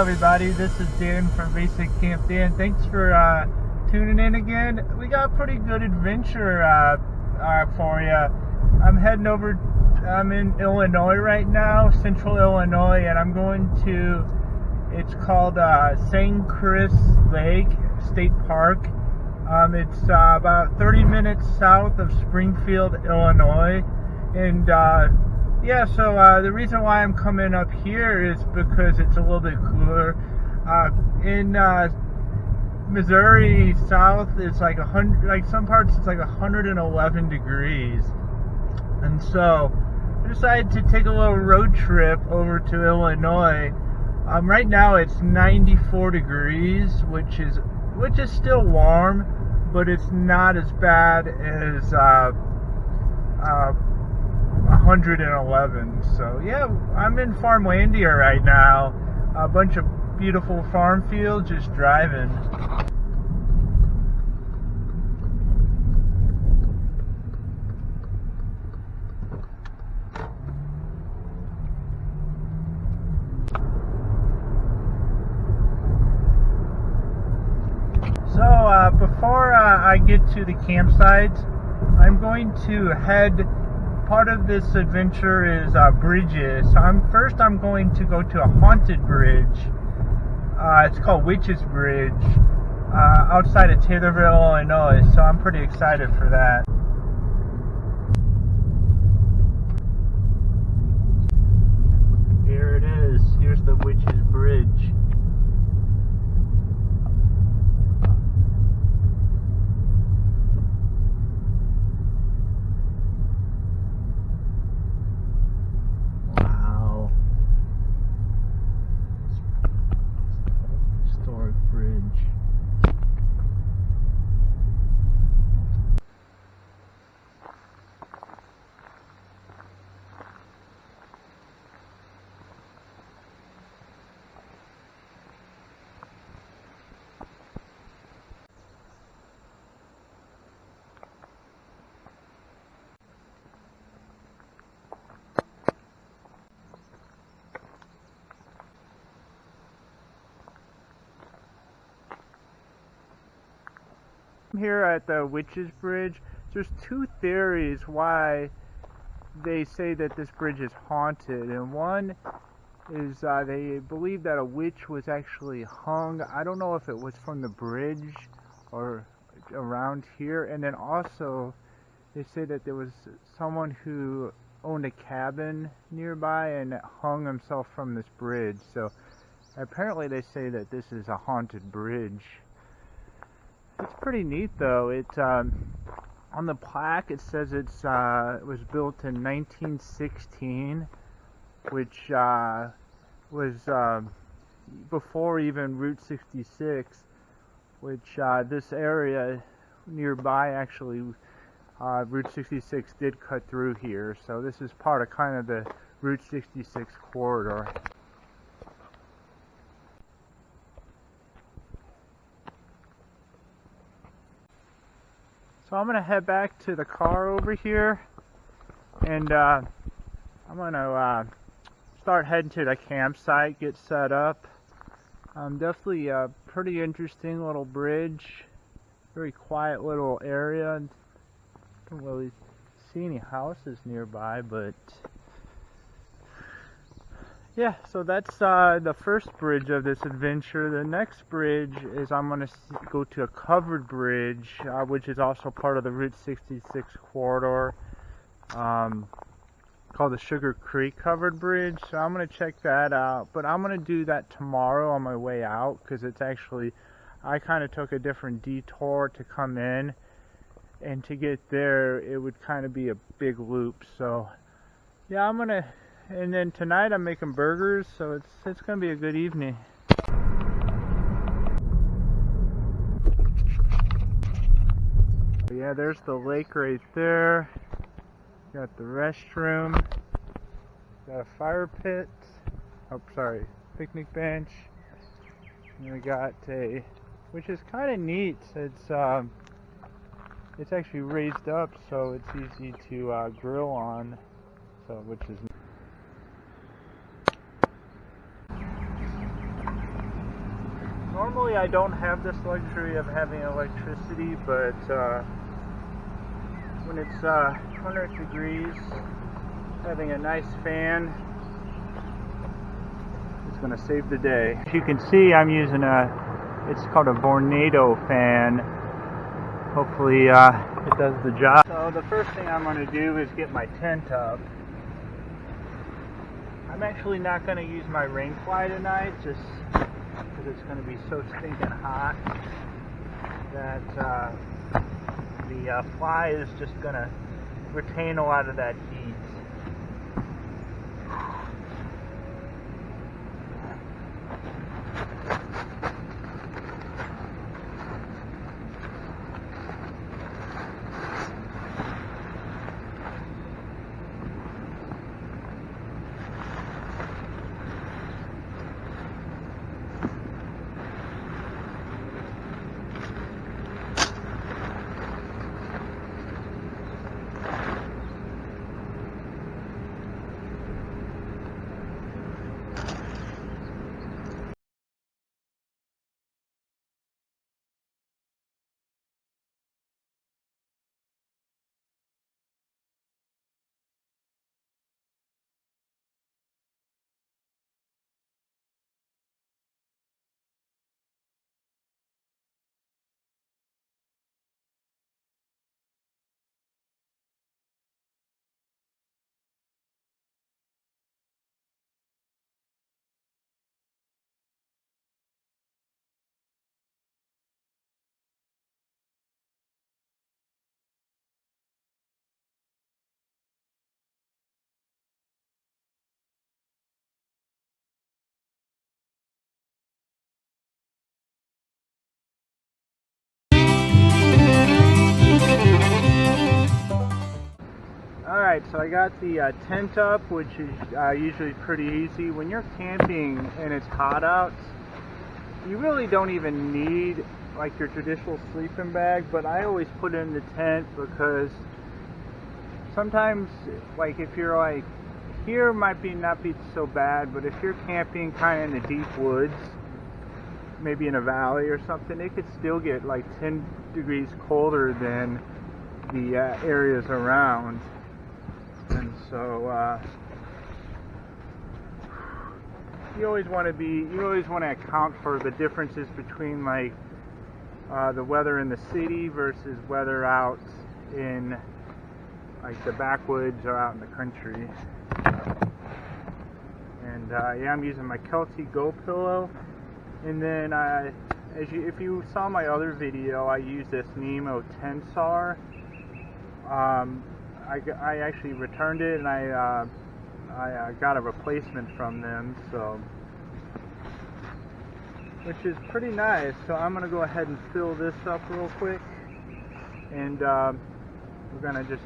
everybody, this is Dan from Basic Camp Dan. Thanks for tuning in again. We got a pretty good adventure for you. I'm in Illinois right now, central Illinois, and I'm going to, it's called St. Chris Lake State Park. It's about 30 minutes south of Springfield, Illinois, and the reason why I'm coming up here is because it's a little bit cooler. In Missouri South, it's like 100, like some parts it's like 111 degrees, and so I decided to take a little road trip over to Illinois. Right now it's 94 degrees, which is still warm, but it's not as bad as 111. So yeah, I'm in Farmlandia right now. A bunch of beautiful farm fields, just driving. So before I get to the campsite, I'm going to head. Part of this adventure is bridges. So I'm going to go to a haunted bridge. It's called Witch's Bridge, outside of Taylorville, Illinois. So I'm pretty excited for that. Here it is. Here's the Witch's Bridge. Here at the Witch's Bridge, there's two theories why they say that this bridge is haunted, and one is they believe that a witch was actually hung. I don't know if it was from the bridge or around here, and then also they say that there was someone who owned a cabin nearby and hung himself from this bridge. So apparently they say that this is a haunted bridge. It's pretty neat though. It's on the plaque it says it was built in 1916, which was before even Route 66, which this area nearby actually Route 66 did cut through here. So this is part of kind of the Route 66 corridor. So I'm going to head back to the car over here, and I'm going to start heading to the campsite, get set up. Definitely a pretty interesting little bridge, very quiet little area. Don't really see any houses nearby, but yeah, so that's the first bridge of this adventure. The next bridge is I'm going to go to a covered bridge, which is also part of the Route 66 corridor, called the Sugar Creek Covered Bridge. So I'm going to check that out, but I'm going to do that tomorrow on my way out, because it's actually, I kind of took a different detour to come in, and to get there it would kind of be a big loop. So yeah, and then tonight I'm making burgers, so it's gonna be a good evening. Yeah, there's the lake right there. Got the restroom. Got a fire pit. Oh, sorry, picnic bench. And we got which is kind of neat. It's actually raised up, so it's easy to grill on. So, which is normally I don't have this luxury of having electricity, but when it's 100 degrees, having a nice fan is going to save the day. As you can see, I'm using it's called a Vornado fan. Hopefully it does the job. So the first thing I'm going to do is get my tent up. I'm actually not going to use my rain fly tonight, just because it's going to be so stinking hot that the fly is just going to retain a lot of that heat. Alright, so I got the tent up, which is usually pretty easy. When you're camping and it's hot out, you really don't even need like your traditional sleeping bag, but I always put it in the tent because sometimes, like if you're like, here might not be so bad, but if you're camping kind of in the deep woods, maybe in a valley or something, it could still get like 10 degrees colder than the areas around. And so you always want to account for the differences between like the weather in the city versus weather out in like the backwoods or out in the country. And yeah, I'm using my Kelty Go pillow, and then if you saw my other video, I used this Nemo Tensar. I actually returned it, and I got a replacement from them, so which is pretty nice. So I'm gonna go ahead and fill this up real quick, and we're gonna just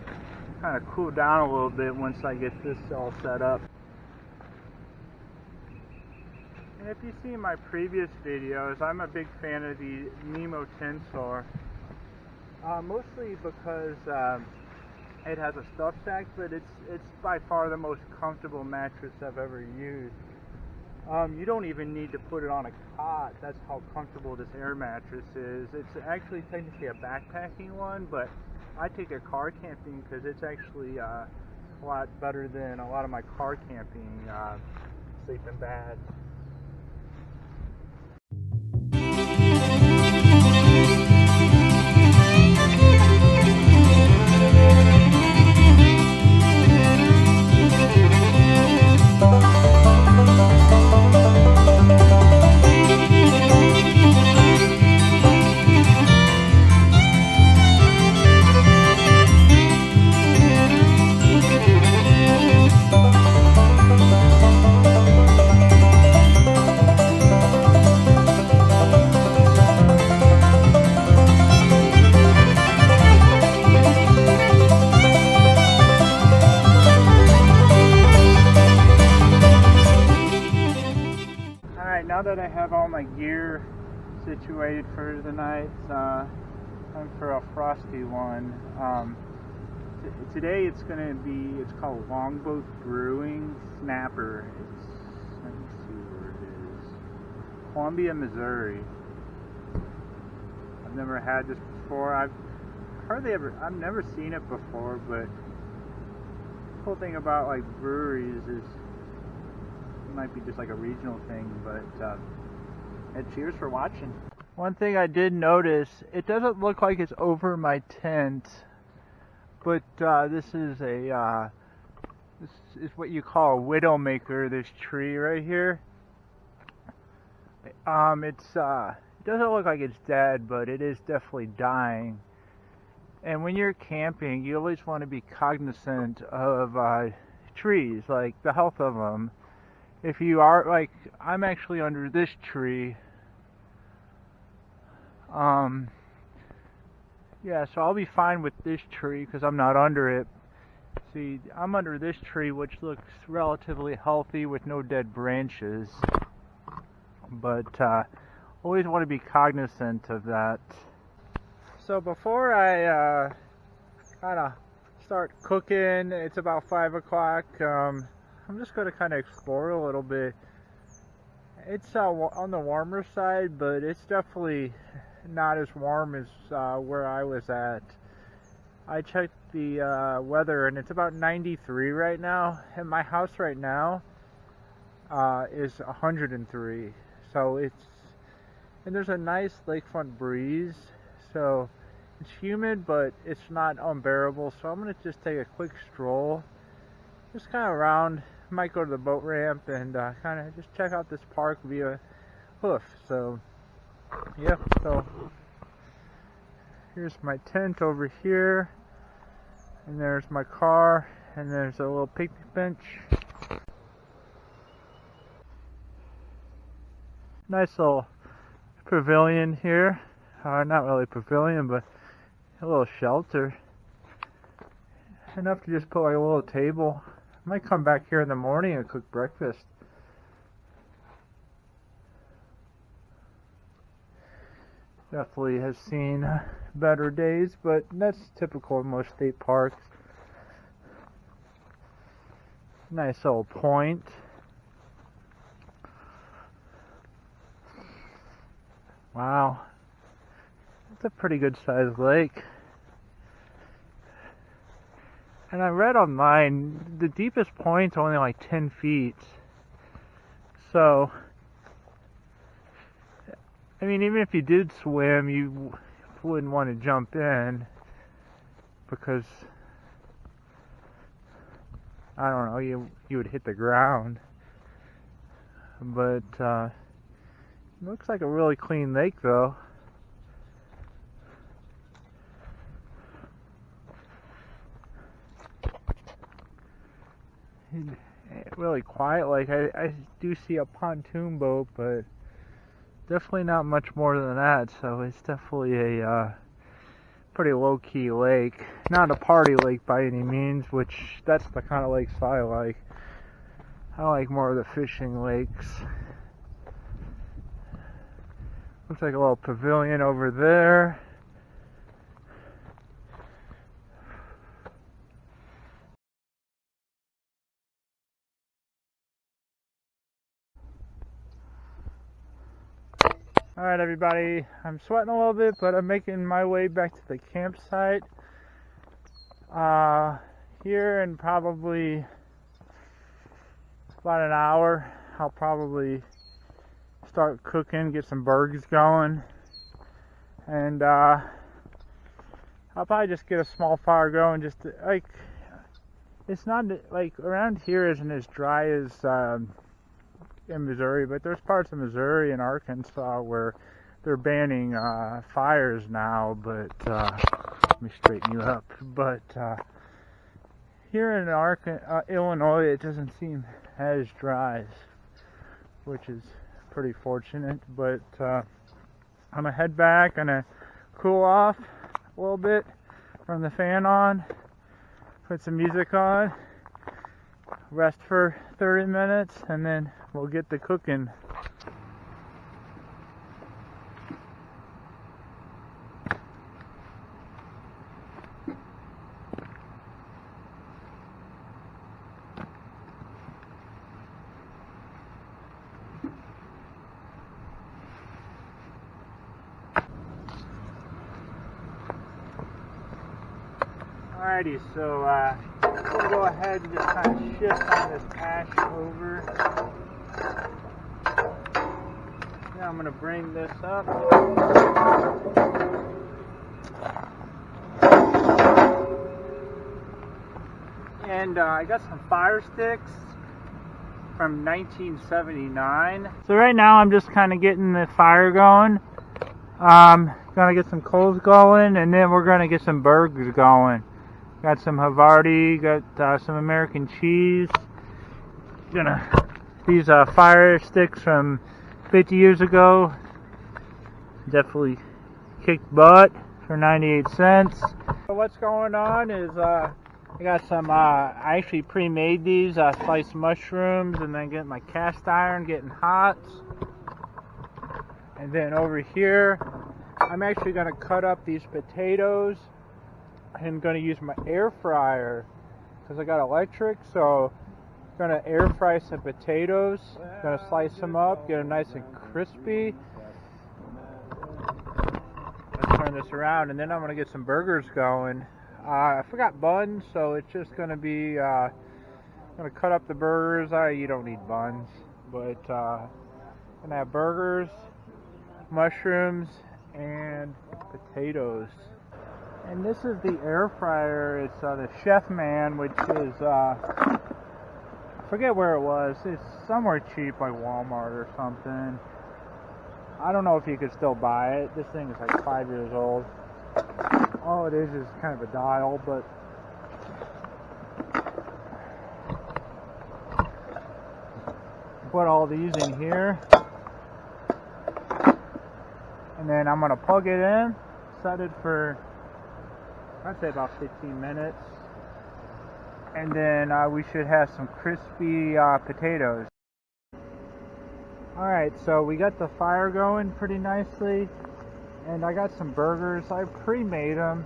kind of cool down a little bit once I get this all set up. And if you see my previous videos, I'm a big fan of the Nemo Tensar, mostly because it has a stuff sack, but it's by far the most comfortable mattress I've ever used. You don't even need to put it on a cot. That's how comfortable this air mattress is. It's actually technically a backpacking one, but I take a car camping because it's actually a lot better than a lot of my car camping sleeping bags. Now that I have all my gear situated for the night, time for a frosty one. Today it's called Longboat Brewing Snapper. Let me see where it is. Columbia, Missouri. never had this before. I've never seen it before, but the cool thing about like breweries is it might be just like a regional thing, but and cheers for watching. One thing I did notice, it doesn't look like it's over my tent, but this is what you call a widowmaker, this tree right here. It doesn't look like it's dead, but it is definitely dying. And when you're camping, you always want to be cognizant of trees, like the health of them. If you are, like, I'm actually under this tree. Yeah, so I'll be fine with this tree because I'm not under it. See, I'm under this tree, which looks relatively healthy with no dead branches. But always want to be cognizant of that. So before I kind of start cooking, it's about 5 o'clock. I'm just going to kind of explore a little bit. It's on the warmer side, but it's definitely not as warm as where I was at. I checked the weather, and it's about 93 right now, and my house right now is 103. So and there's a nice lakefront breeze, so it's humid, but it's not unbearable. So I'm gonna just take a quick stroll, just kind of around. Might go to the boat ramp and kind of just check out this park via hoof. So yeah, so here's my tent over here, and there's my car, and there's a little picnic bench. Nice little pavilion here. Not really a pavilion, but a little shelter. Enough to just put like a little table. I might come back here in the morning and cook breakfast. Definitely has seen better days, but that's typical of most state parks. Nice little point. Wow, it's a pretty good sized lake. And I read online, the deepest point's only like 10 feet. So, I mean, even if you did swim, you wouldn't want to jump in because, I don't know, you would hit the ground. But, looks like a really clean lake, though. Really quiet lake. I do see a pontoon boat, but definitely not much more than that. So it's definitely a pretty low-key lake. Not a party lake by any means, which that's the kind of lakes I like. I like more of the fishing lakes. Looks like a little pavilion over there. Alright everybody, I'm sweating a little bit, but I'm making my way back to the campsite. Here in probably about an hour, I'll probably start cooking, get some burgers going, and I'll probably just get a small fire going. Just to, like, it's not like around here isn't as dry as in Missouri, but there's parts of Missouri and Arkansas where they're banning fires now. But let me straighten you up. But here in Illinois, it doesn't seem as dry, which is pretty fortunate. But I'm gonna head back, gonna cool off a little bit, turn the fan on, put some music on, rest for 30 minutes, and then we'll get to cooking. Alrighty, so we'll go ahead and just kind of shift on this ash over. Now I'm going to bring this up. And I got some fire sticks from 1979. So right now I'm just kind of getting the fire going. Gonna get some coals going, and then we're gonna get some burgers going. Got some Havarti, got some American cheese. These fire sticks from 50 years ago. Definitely kicked butt for 98 cents. So what's going on is I got some, I actually pre-made these sliced mushrooms, and then getting my cast iron getting hot. And then over here, I'm actually going to cut up these potatoes. I'm going to use my air fryer because I got electric, so I'm going to air fry some potatoes. I'm going to slice them up, get them nice and crispy. Let's turn this around, and then I'm going to get some burgers going. I forgot buns, so it's just going to be, I'm going to cut up the burgers. You don't need buns, but I'm going to have burgers, mushrooms, and potatoes. And this is the air fryer. It's the Chef Man, which is, I forget where it was. It's somewhere cheap, like Walmart or something. I don't know if you could still buy it. This thing is like 5 years old. All it is kind of a dial, but put all these in here. And then I'm going to plug it in, set it for, I'd say about 15 minutes. And then we should have some crispy potatoes. Alright, so we got the fire going pretty nicely. And I got some burgers. I pre-made them.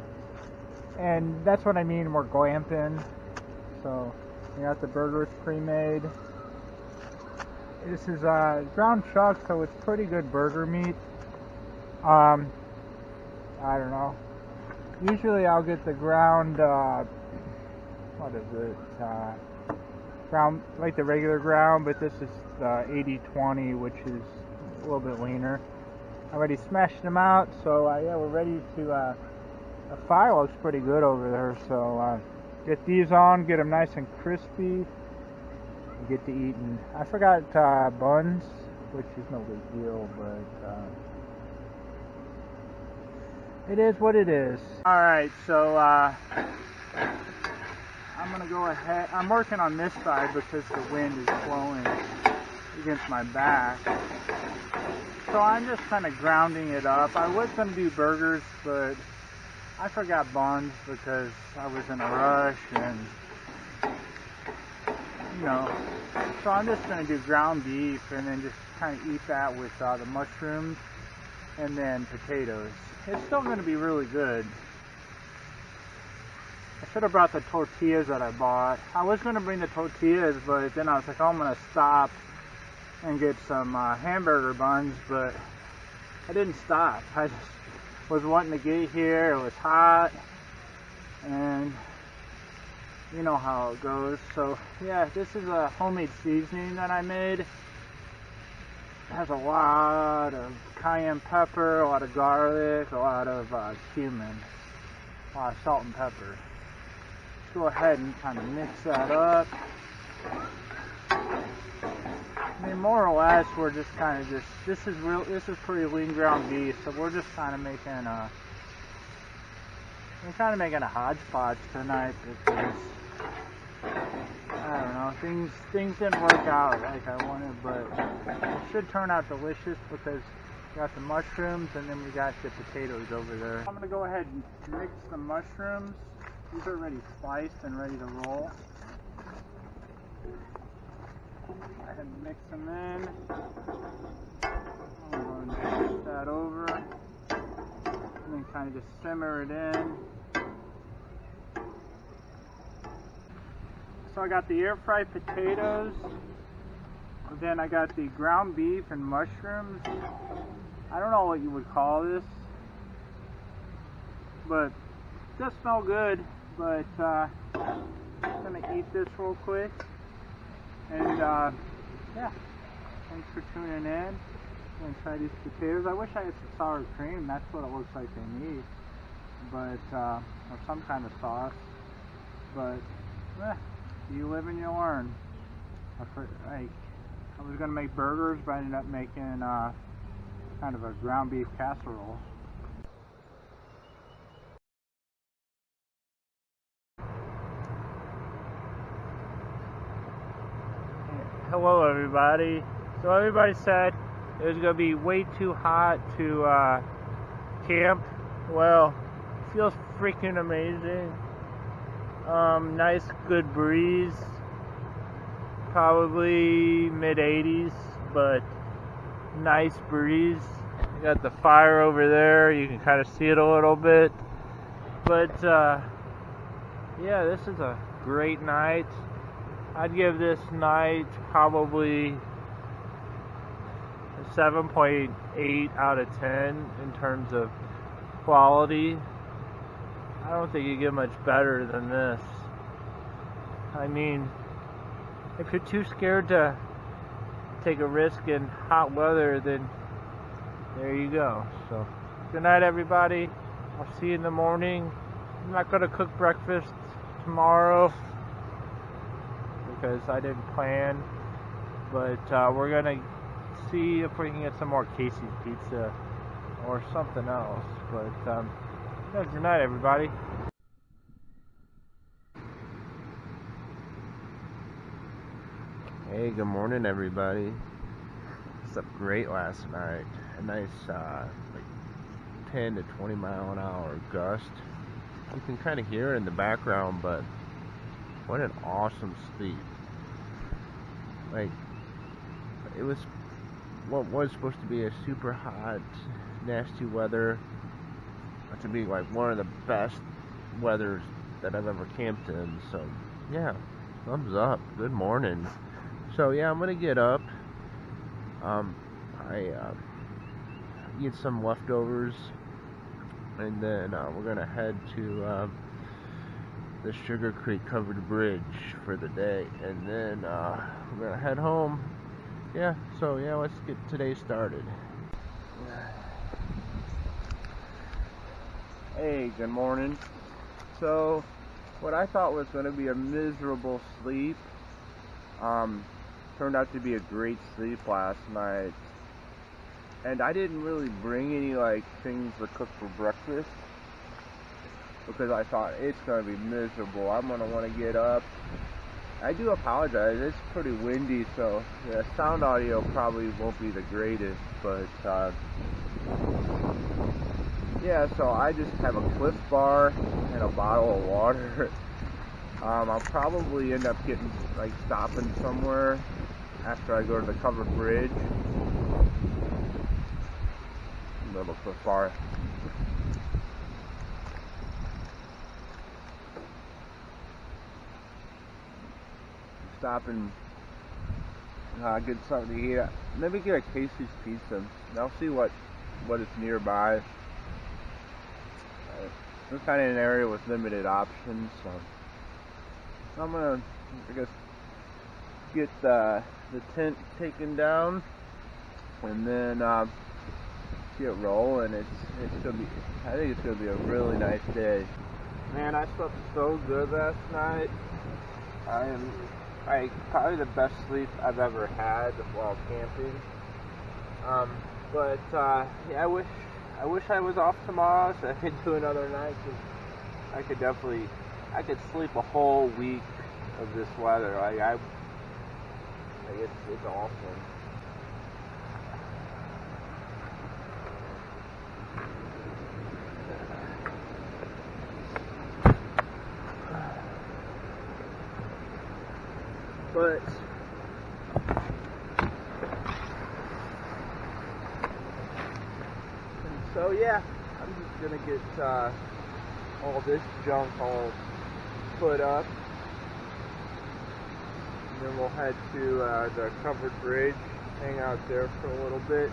And that's what I mean, we're glamping. So, we got the burgers pre-made. This is ground chuck, so it's pretty good burger meat. I don't know. Usually I'll get the ground, what is it? Ground, like the regular ground, but this is 80-20, which is a little bit leaner. I already smashed them out, so yeah, we're ready to, the fire looks pretty good over there, so get these on, get them nice and crispy, and get to eating. I forgot buns, which is no big deal, but it is what it is. Alright, so I'm going to go ahead. I'm working on this side because the wind is blowing against my back. So I'm just kind of grounding it up. I was going to do burgers, but I forgot buns because I was in a rush and, you know. So I'm just going to do ground beef and then just kind of eat that with the mushrooms and then potatoes. It's still going to be really good. I should have brought the tortillas that I bought. I was going to bring the tortillas, but then I was like, oh, I'm going to stop and get some hamburger buns, but I didn't stop. I just was wanting to get here. It was hot, and you know how it goes. So yeah, this is a homemade seasoning that I made. It has a lot of cayenne pepper, a lot of garlic, a lot of cumin, a lot of salt and pepper. Let's go ahead and kind of mix that up. I mean, more or less, we're just kind of this is pretty lean ground beef, so we're just kind of making a hodgepodge tonight because, I don't know, things didn't work out like I wanted, but it should turn out delicious because we got the mushrooms and then we got the potatoes over there. I'm going to go ahead and mix the mushrooms. These are already sliced and ready to roll. Go ahead and mix them in. I'm going to shift that over and then kind of just simmer it in. So I got the air fried potatoes, and then I got the ground beef and mushrooms. I don't know what you would call this, but it does smell good. But I'm gonna eat this real quick. And yeah, thanks for tuning in. I'm gonna try these potatoes. I wish I had some sour cream. That's what it looks like they need. But or some kind of sauce. But you live and you learn. I was gonna make burgers, but I ended up making kind of a ground beef casserole. Hello everybody. So everybody said it was gonna be way too hot to camp. Well, it feels freaking amazing. Nice good breeze. Probably mid 80s, but nice breeze. You got the fire over there, you can kind of see it a little bit. But yeah, this is a great night. I'd give this night probably a 7.8 out of 10 in terms of quality. I don't think you get much better than this. I mean, if you're too scared to take a risk in hot weather, then there you go. So, good night everybody. I'll see you in the morning. I'm not going to cook breakfast tomorrow because I didn't plan. But we're going to see if we can get some more Casey's pizza or something else. But yeah, good night everybody. Hey, good morning everybody. It's up great last night. A nice like 10 to 20 mile an hour gust. You can kind of hear it in the background, but what an awesome sleep. Like, it was what was supposed to be a super hot, nasty weather to be like one of the best weathers that I've ever camped in. So yeah, thumbs up. Good morning. So yeah, I'm gonna get up. I eat some leftovers, and then we're gonna head to the Sugar Creek Covered Bridge for the day, and then we're gonna head home. Yeah, so yeah, let's get today started. Hey, good morning. So, what I thought was going to be a miserable sleep, turned out to be a great sleep last night. And I didn't really bring any like things to cook for breakfast because I thought it's going to be miserable. I'm going to want to get up. I do apologize, it's pretty windy, so the sound audio probably won't be the greatest, but yeah, so I just have a Cliff Bar and a bottle of water. I'll probably end up stopping somewhere after I go to the covered bridge. Little Cliff Bar. Stop and get something to eat. Maybe get a Casey's pizza. I'll see what is nearby. We're kind of in an area with limited options, so I'm gonna, I guess, get the tent taken down and then get rolling. It's gonna be. I think it's gonna be a really nice day. Man, I slept so good last night. Probably the best sleep I've ever had while camping. But yeah, I wish I was off tomorrow so I could do another night. Cause I could sleep a whole week of this weather. It's awesome. But so yeah, I'm just gonna get all this junk all put up, and then we'll head to the covered bridge, hang out there for a little bit.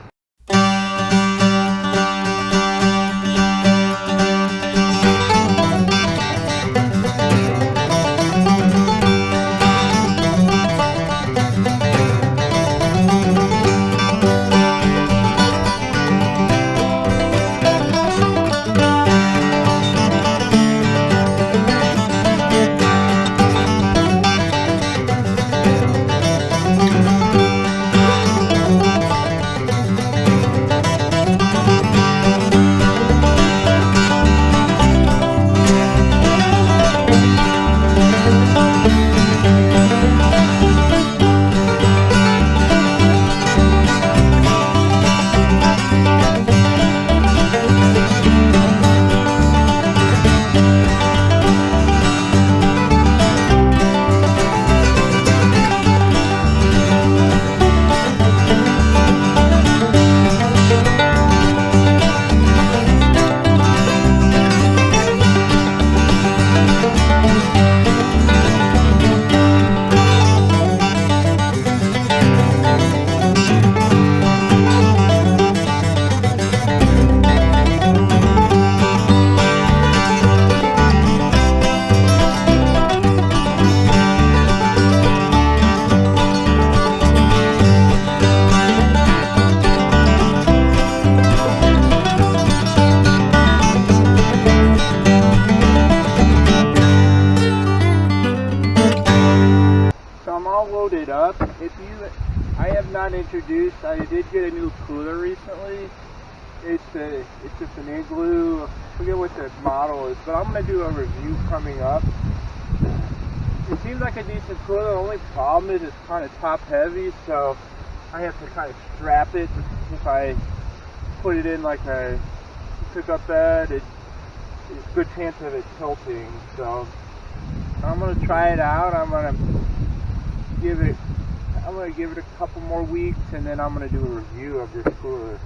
up. I have not introduced. I did get a new cooler recently. It's just an Igloo. I forget what the model is, but I'm gonna do a review coming up. It seems like a decent cooler. The only problem is it's kind of top heavy, so I have to kind of strap it. If I put it in like a pickup bed, there's a good chance of it tilting. So I'm gonna try it out. I'm gonna give it a couple more weeks, and then I'm gonna do a review of this cooler.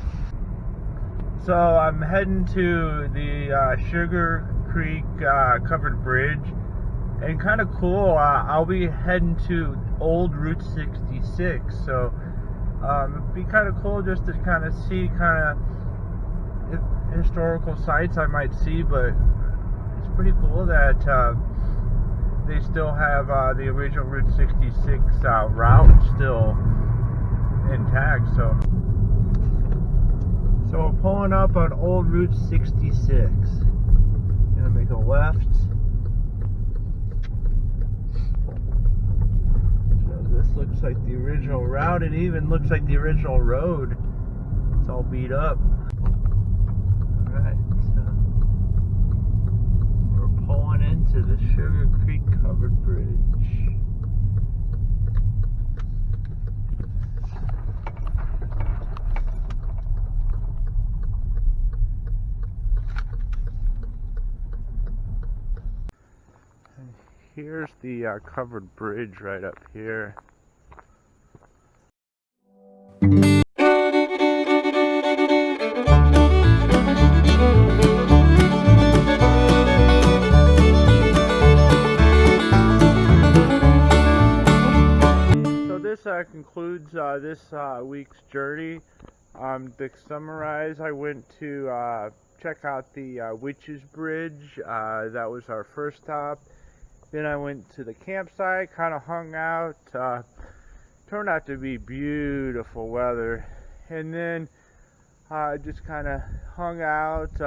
So I'm heading to the Sugar Creek covered bridge, and kind of cool. I'll be heading to old Route 66. So it'd be kind of cool just to kind of see historical sites I might see, but it's pretty cool that they still have the original Route 66 route still intact. So we're pulling up on old Route 66. Gonna make a left. So this looks like the original route. It even looks like the original road. It's all beat up. Alright, so we're pulling into the Sugar Creek covered bridge. Here's the covered bridge right up here. So this concludes this week's journey. To summarize, I went to check out the Witches Bridge. That was our first stop. Then I went to the campsite, kind of hung out. Turned out to be beautiful weather. And then just kind of hung out.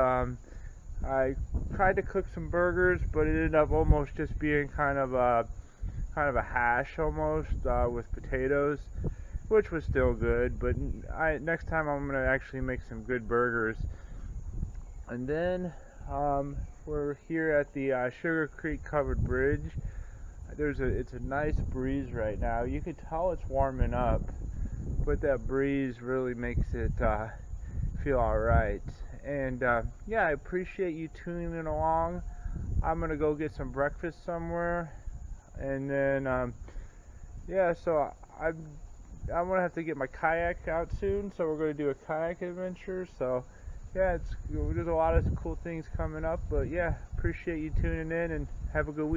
I tried to cook some burgers, but it ended up almost just being kind of a hash almost with potatoes, which was still good. But next time I'm gonna actually make some good burgers. And then we're here at the Sugar Creek covered bridge. It's a nice breeze right now. You can tell it's warming up, but that breeze really makes it feel alright. And yeah, I appreciate you tuning in along. I'm gonna go get some breakfast somewhere, and then yeah, so I'm gonna have to get my kayak out soon. So we're gonna do a kayak adventure. So yeah, there's a lot of cool things coming up, but yeah, appreciate you tuning in, and have a good week.